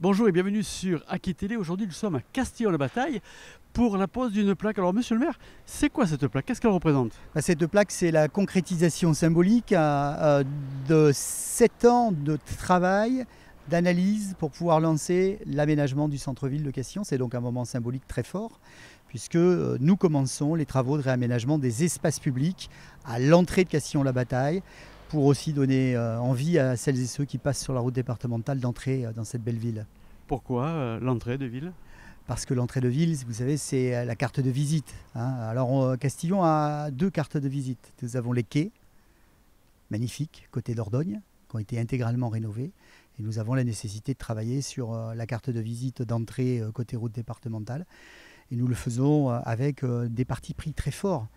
Bonjour et bienvenue sur Aki Télé. Aujourd'hui, nous sommes à Castillon-la-Bataille pour la pose d'une plaque. Alors, monsieur le maire, c'est quoi cette plaque? Qu'est-ce qu'elle représente? Cette plaque, c'est la concrétisation symbolique de 7 ans de travail, d'analyse pour pouvoir lancer l'aménagement du centre-ville de Castillon. C'est donc un moment symbolique très fort puisque nous commençons les travaux de réaménagement des espaces publics à l'entrée de Castillon-la-Bataille pour aussi donner envie à celles et ceux qui passent sur la route départementale d'entrer dans cette belle ville. Pourquoi l'entrée de ville? Parce que l'entrée de ville, vous savez, c'est la carte de visite. Alors Castillon a 2 cartes de visite. Nous avons les quais, magnifiques, côté d'Ordogne, qui ont été intégralement rénovés. Et nous avons la nécessité de travailler sur la carte de visite d'entrée côté route départementale. Et nous le faisons avec des partis pris très forts.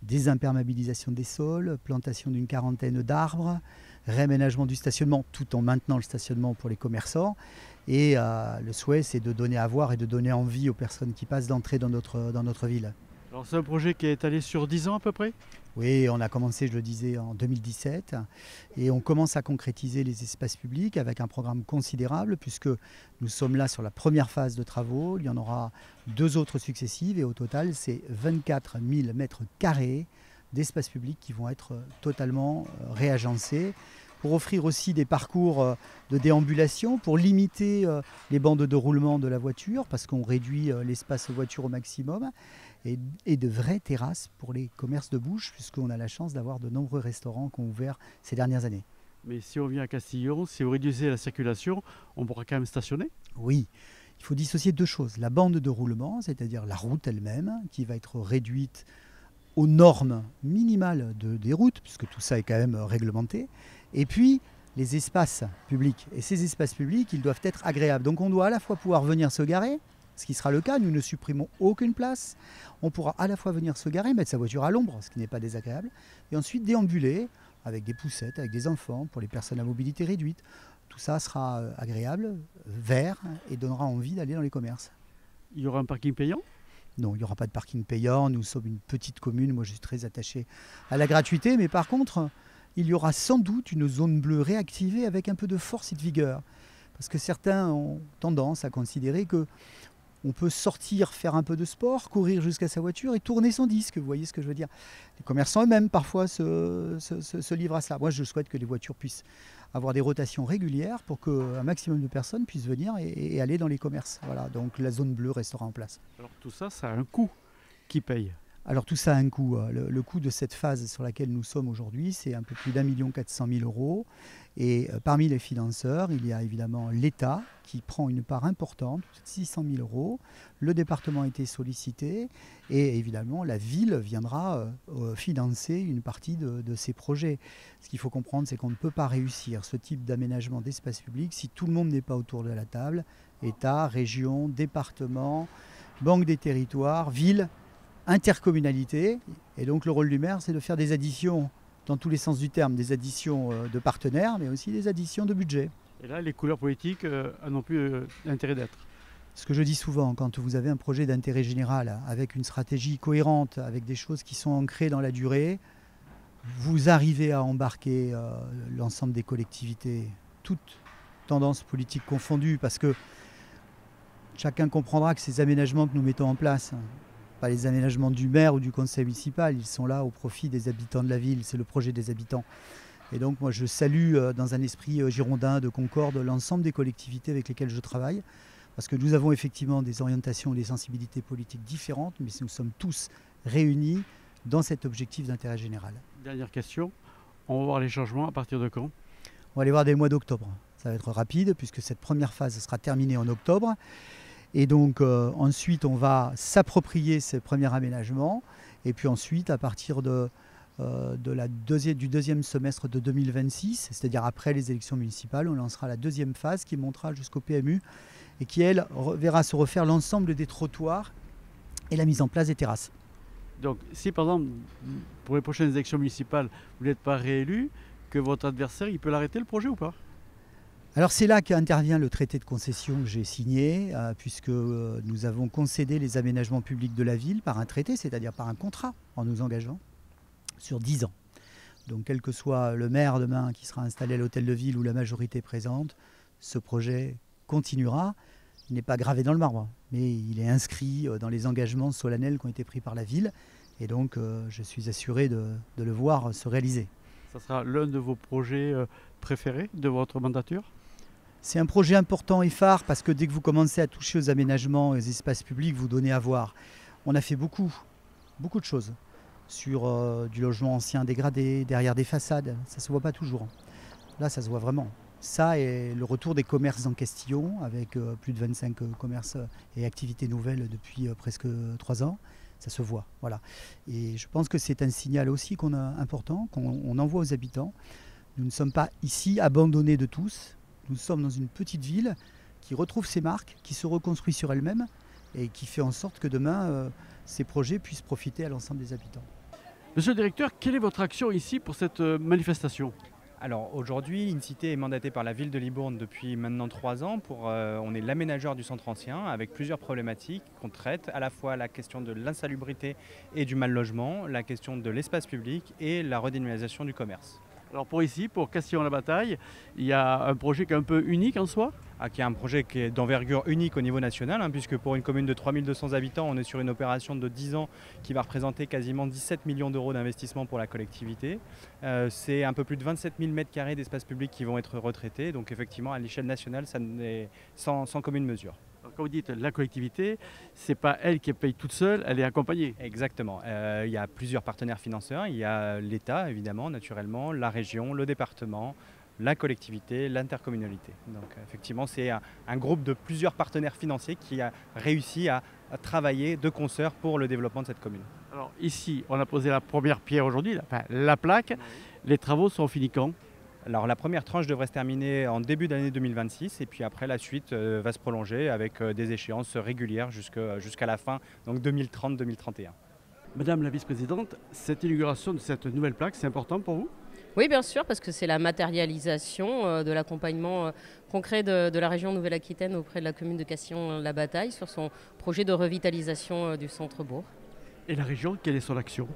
Désimperméabilisation des sols, plantation d'une 40aine d'arbres, réaménagement du stationnement tout en maintenant le stationnement pour les commerçants. Et le souhait, c'est de donner à voir et de donner envie aux personnes qui passent d'entrer dans notre ville. Alors, c'est un projet qui est étalé sur 10 ans à peu près? Oui, on a commencé, je le disais, en 2017 et on commence à concrétiser les espaces publics avec un programme considérable puisque nous sommes là sur la première phase de travaux. Il y en aura 2 autres successives et au total, c'est 24 000 mètres carrés d'espaces publics qui vont être totalement réagencés pour offrir aussi des parcours de déambulation, pour limiter les bandes de roulement de la voiture parce qu'on réduit l'espace voiture au maximum. Et de vraies terrasses pour les commerces de bouche, puisqu'on a la chance d'avoir de nombreux restaurants qui ont ouvert ces dernières années. Mais si on vient à Castillon, si vous réduisez la circulation, on pourra quand même stationner? Oui, il faut dissocier 2 choses. La bande de roulement, c'est-à-dire la route elle-même, qui va être réduite aux normes minimales des routes, puisque tout ça est quand même réglementé. Et puis, les espaces publics. Et ces espaces publics, ils doivent être agréables. Donc on doit à la fois pouvoir venir se garer, ce qui sera le cas, nous ne supprimons aucune place. On pourra à la fois venir se garer, mettre sa voiture à l'ombre, ce qui n'est pas désagréable, et ensuite déambuler avec des poussettes, avec des enfants, pour les personnes à mobilité réduite. Tout ça sera agréable, vert, et donnera envie d'aller dans les commerces. Il y aura un parking payant? Non, il n'y aura pas de parking payant, nous sommes une petite commune, moi je suis très attaché à la gratuité, mais par contre, il y aura sans doute une zone bleue réactivée avec un peu de force et de vigueur. Parce que certains ont tendance à considérer que on peut sortir, faire un peu de sport, courir jusqu'à sa voiture et tourner son disque. Vous voyez ce que je veux dire? Les commerçants eux-mêmes parfois se livrent à ça. Moi, je souhaite que les voitures puissent avoir des rotations régulières pour qu'un maximum de personnes puissent venir et aller dans les commerces. Voilà, donc la zone bleue restera en place. Alors tout ça, ça a un coût. Qui paye? Alors tout ça a un coût. Le coût de cette phase sur laquelle nous sommes aujourd'hui, c'est un peu plus d'1,4 million. Et parmi les financeurs, il y a évidemment l'État qui prend une part importante, 600 000 €. Le département a été sollicité et évidemment la ville viendra financer une partie de ces projets. Ce qu'il faut comprendre, c'est qu'on ne peut pas réussir ce type d'aménagement d'espace public si tout le monde n'est pas autour de la table. État, région, département, banque des territoires, ville, intercommunalité. Et donc le rôle du maire, c'est de faire des additions dans tous les sens du terme, des additions de partenaires, mais aussi des additions de budget. Et là, les couleurs politiques n'ont plus intérêt d'être. Ce que je dis souvent, quand vous avez un projet d'intérêt général, avec une stratégie cohérente, avec des choses qui sont ancrées dans la durée, vous arrivez à embarquer l'ensemble des collectivités, toutes tendances politiques confondues, parce que chacun comprendra que ces aménagements que nous mettons en place, pas les aménagements du maire ou du conseil municipal, ils sont là au profit des habitants de la ville, c'est le projet des habitants. Et donc moi je salue dans un esprit girondin de concorde l'ensemble des collectivités avec lesquelles je travaille, parce que nous avons effectivement des orientations et des sensibilités politiques différentes, mais nous sommes tous réunis dans cet objectif d'intérêt général. Dernière question, on va voir les changements à partir de quand? On va les voir dès le mois d'octobre. Ça va être rapide puisque cette première phase sera terminée en octobre. Et donc ensuite, on va s'approprier ces premiers aménagements. Et puis ensuite, à partir du deuxième semestre de 2026, c'est-à-dire après les élections municipales, on lancera la deuxième phase qui montera jusqu'au PMU et qui, elle, verra se refaire l'ensemble des trottoirs et la mise en place des terrasses. Donc si par exemple, pour les prochaines élections municipales, vous n'êtes pas réélu, que votre adversaire, il peut l'arrêter le projet ou pas? Alors c'est là qu'intervient le traité de concession que j'ai signé, puisque nous avons concédé les aménagements publics de la ville par un traité, c'est-à-dire par un contrat, en nous engageant sur 10 ans. Donc quel que soit le maire demain qui sera installé à l'hôtel de ville ou la majorité présente, ce projet continuera. Il n'est pas gravé dans le marbre, mais il est inscrit dans les engagements solennels qui ont été pris par la ville. Et donc, je suis assuré de le voir se réaliser. Ça sera l'un de vos projets préférés de votre mandature? C'est un projet important et phare parce que dès que vous commencez à toucher aux aménagements et aux espaces publics, vous donnez à voir. On a fait beaucoup de choses sur du logement ancien dégradé, derrière des façades. Ça ne se voit pas toujours. Là, ça se voit vraiment. Ça et le retour des commerces en Castillon avec plus de 25 commerces et activités nouvelles depuis presque 3 ans. Ça se voit, voilà. Et je pense que c'est un signal aussi important, qu'on envoie aux habitants. Nous ne sommes pas ici abandonnés de tous. Nous sommes dans une petite ville qui retrouve ses marques, qui se reconstruit sur elle-même et qui fait en sorte que demain, ces projets puissent profiter à l'ensemble des habitants. Monsieur le directeur, quelle est votre action ici pour cette manifestation? Alors aujourd'hui, InCité est mandaté par la ville de Libourne depuis maintenant 3 ans. On est l'aménageur du centre ancien avec plusieurs problématiques qu'on traite, à la fois la question de l'insalubrité et du mal logement, la question de l'espace public et la redynamisation du commerce. Alors pour ici, pour Castillon-la-Bataille, il y a un projet qui est un peu unique en soi. Qui est un projet qui est d'envergure unique au niveau national, puisque pour une commune de 3200 habitants, on est sur une opération de 10 ans qui va représenter quasiment 17 millions d'euros d'investissement pour la collectivité. C'est un peu plus de 27 000 m² d'espace public qui vont être retraités, donc effectivement à l'échelle nationale, ça n'est sans commune mesure. Alors, quand vous dites la collectivité, ce n'est pas elle qui paye toute seule, elle est accompagnée. Exactement. Il y a plusieurs partenaires financeurs. Il y a l'État, évidemment, naturellement, la région, le département, la collectivité, l'intercommunalité. Donc effectivement, c'est un groupe de plusieurs partenaires financiers qui a réussi à travailler de concert pour le développement de cette commune. Alors ici, on a posé la première pierre aujourd'hui, la plaque. Oui. Les travaux sont finis quand? Alors la première tranche devrait se terminer en début d'année 2026 et puis après la suite va se prolonger avec des échéances régulières jusqu'à la fin, donc 2030-2031. Madame la vice-présidente, cette inauguration de cette nouvelle plaque, c'est important pour vous? Oui, bien sûr, parce que c'est la matérialisation de l'accompagnement concret de la région Nouvelle-Aquitaine auprès de la commune de Castillon-la-Bataille sur son projet de revitalisation du centre-bourg. Et la région, quelle est son action?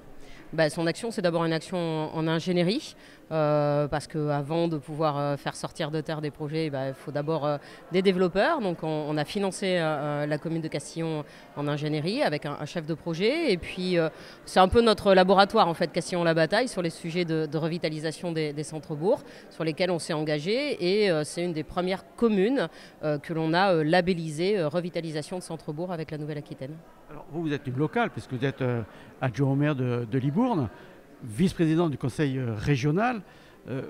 Son action, c'est d'abord une action en ingénierie, parce qu'avant de pouvoir faire sortir de terre des projets, il faut d'abord des développeurs. Donc on a financé la commune de Castillon en ingénierie avec un chef de projet. Et puis c'est un peu notre laboratoire, en fait, Castillon-la-Bataille, sur les sujets de revitalisation des centres-bourgs, sur lesquels on s'est engagé. Et c'est une des premières communes que l'on a labellisé revitalisation de centre-bourg avec la Nouvelle-Aquitaine. Alors vous êtes une locale, puisque vous êtes adjoint au maire de Libourne, vice-président du conseil régional.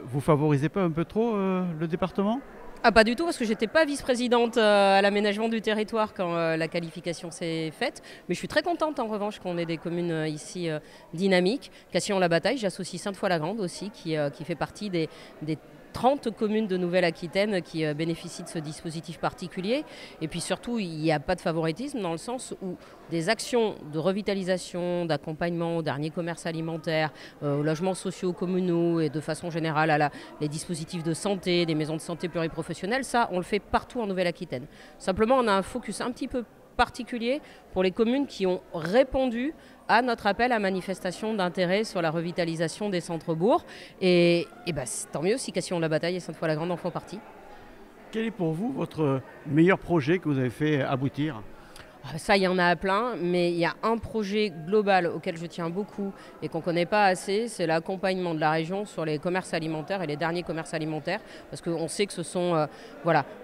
Vous favorisez pas un peu trop le département? Pas du tout, parce que j'étais pas vice-présidente à l'aménagement du territoire quand la qualification s'est faite. Mais je suis très contente en revanche qu'on ait des communes ici dynamiques. Castillon-la-Bataille, j'associe Sainte-Foy-la-Grande aussi, qui fait partie des 30 communes de Nouvelle-Aquitaine qui bénéficient de ce dispositif particulier. Et puis surtout, il n'y a pas de favoritisme dans le sens où des actions de revitalisation, d'accompagnement au dernier commerce alimentaire, aux logements sociaux communaux et de façon générale à les dispositifs de santé, des maisons de santé pluriprofessionnelles, ça, on le fait partout en Nouvelle-Aquitaine. Simplement, on a un focus un petit peu particulier pour les communes qui ont répondu à notre appel à manifestation d'intérêt sur la revitalisation des centres-bourgs. Et tant mieux si Castillon-la-Bataille et Sainte-Foy-la-Grande en font partie. Quel est pour vous votre meilleur projet que vous avez fait aboutir? Ça, il y en a plein, mais il y a un projet global auquel je tiens beaucoup et qu'on ne connaît pas assez, c'est l'accompagnement de la région sur les commerces alimentaires et les derniers commerces alimentaires, parce qu'on sait que ce sont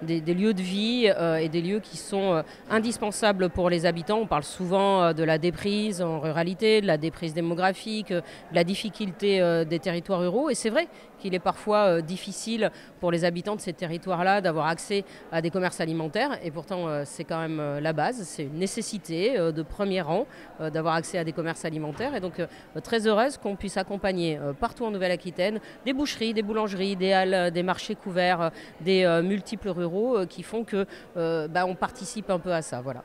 des lieux de vie et des lieux qui sont indispensables pour les habitants. On parle souvent de la déprise en ruralité, de la déprise démographique, de la difficulté des territoires ruraux, et c'est vrai qu'il est parfois difficile pour les habitants de ces territoires-là d'avoir accès à des commerces alimentaires, et pourtant c'est quand même la base, c'est une nécessité de premier rang d'avoir accès à des commerces alimentaires, et donc très heureuse qu'on puisse accompagner partout en Nouvelle-Aquitaine des boucheries, des boulangeries, des halles, des marchés couverts, des multiples ruraux qui font que on participe un peu à ça. Voilà.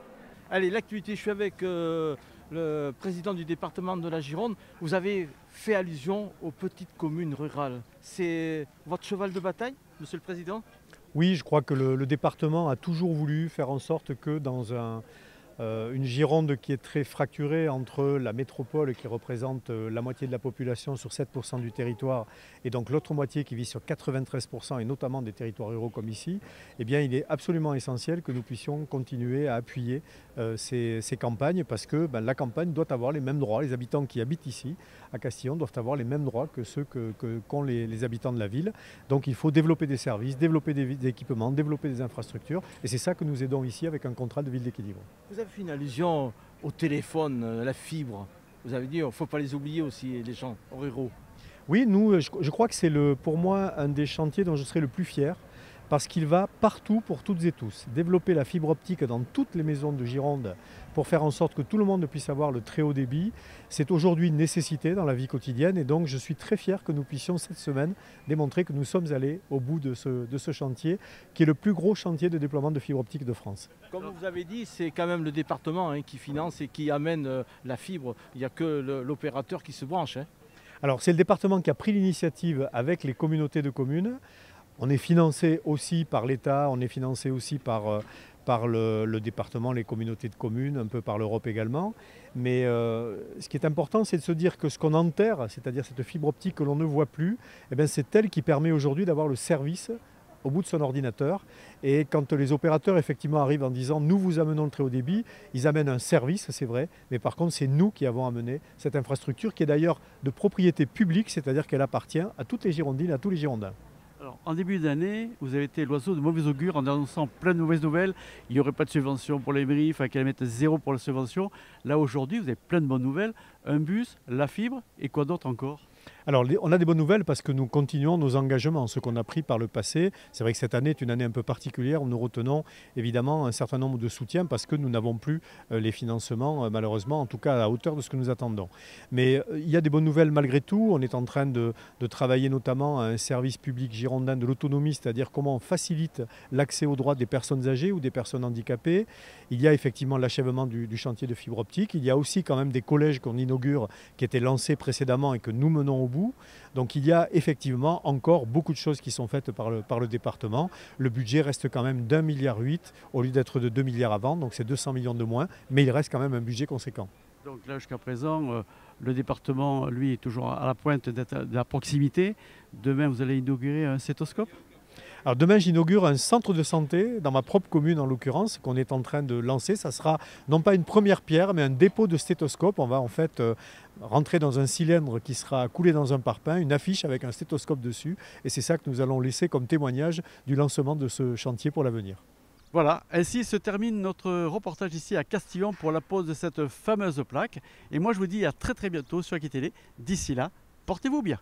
Allez, l'activité, je suis avec le président du département de la Gironde. Vous avez fait allusion aux petites communes rurales. C'est votre cheval de bataille, monsieur le président? Oui, je crois que le département a toujours voulu faire en sorte que dans une Gironde qui est très fracturée entre la métropole qui représente la moitié de la population sur 7% du territoire et donc l'autre moitié qui vit sur 93% et notamment des territoires ruraux comme ici, eh bien il est absolument essentiel que nous puissions continuer à appuyer ces campagnes parce que la campagne doit avoir les mêmes droits. Les habitants qui habitent ici à Castillon doivent avoir les mêmes droits que ceux qu'ont les habitants de la ville. Donc il faut développer des services, développer des équipements, développer des infrastructures et c'est ça que nous aidons ici avec un contrat de ville d'équilibre. Vous avez fait une allusion au téléphone, la fibre. Vous avez dit qu'il ne faut pas les oublier aussi, les gens ruraux. Oui, je crois que c'est pour moi un des chantiers dont je serai le plus fier parce qu'il va partout pour toutes et tous. Développer la fibre optique dans toutes les maisons de Gironde pour faire en sorte que tout le monde puisse avoir le très haut débit, c'est aujourd'hui une nécessité dans la vie quotidienne et donc je suis très fier que nous puissions cette semaine démontrer que nous sommes allés au bout de ce chantier qui est le plus gros chantier de déploiement de fibre optique de France. Comme vous avez dit, c'est quand même le département qui finance et qui amène la fibre. Il n'y a que l'opérateur qui se branche. Alors c'est le département qui a pris l'initiative avec les communautés de communes. On est financé aussi par l'État, on est financé aussi par le département, les communautés de communes, un peu par l'Europe également. Mais ce qui est important, c'est de se dire que ce qu'on enterre, c'est-à-dire cette fibre optique que l'on ne voit plus, c'est elle qui permet aujourd'hui d'avoir le service au bout de son ordinateur. Et quand les opérateurs effectivement arrivent en disant « nous vous amenons le très haut débit », ils amènent un service, c'est vrai, mais par contre c'est nous qui avons amené cette infrastructure qui est d'ailleurs de propriété publique, c'est-à-dire qu'elle appartient à toutes les Girondines, à tous les Girondins. Alors, en début d'année, vous avez été l'oiseau de mauvais augure en annonçant plein de mauvaises nouvelles. Il n'y aurait pas de subvention pour les mairies, qu'elles mettent 0 pour la subvention. Là, aujourd'hui, vous avez plein de bonnes nouvelles. Un bus, la fibre et quoi d'autre encore ? Alors, on a des bonnes nouvelles parce que nous continuons nos engagements, ce qu'on a pris par le passé. C'est vrai que cette année est une année un peu particulière où nous retenons évidemment un certain nombre de soutiens parce que nous n'avons plus les financements, malheureusement, en tout cas à la hauteur de ce que nous attendons. Mais il y a des bonnes nouvelles malgré tout. On est en train de travailler notamment à un service public girondin de l'autonomie, c'est-à-dire comment on facilite l'accès aux droits des personnes âgées ou des personnes handicapées. Il y a effectivement l'achèvement du chantier de fibre optique. Il y a aussi quand même des collèges qu'on inaugure qui étaient lancés précédemment et que nous menons au bout. Donc il y a effectivement encore beaucoup de choses qui sont faites par le département. Le budget reste quand même d'1,8 milliard au lieu d'être de 2 milliards avant, donc c'est 200 millions de moins, mais il reste quand même un budget conséquent. Donc là jusqu'à présent, le département lui est toujours à la pointe de la proximité. Demain vous allez inaugurer un stéthoscope ? Alors demain, j'inaugure un centre de santé dans ma propre commune en l'occurrence qu'on est en train de lancer. Ça sera non pas une première pierre mais un dépôt de stéthoscope. On va en fait rentrer dans un cylindre qui sera coulé dans un parpaing, une affiche avec un stéthoscope dessus et c'est ça que nous allons laisser comme témoignage du lancement de ce chantier pour l'avenir. Voilà, ainsi se termine notre reportage ici à Castillon pour la pose de cette fameuse plaque. Et moi je vous dis à très bientôt sur Equitélé. D'ici là, portez-vous bien.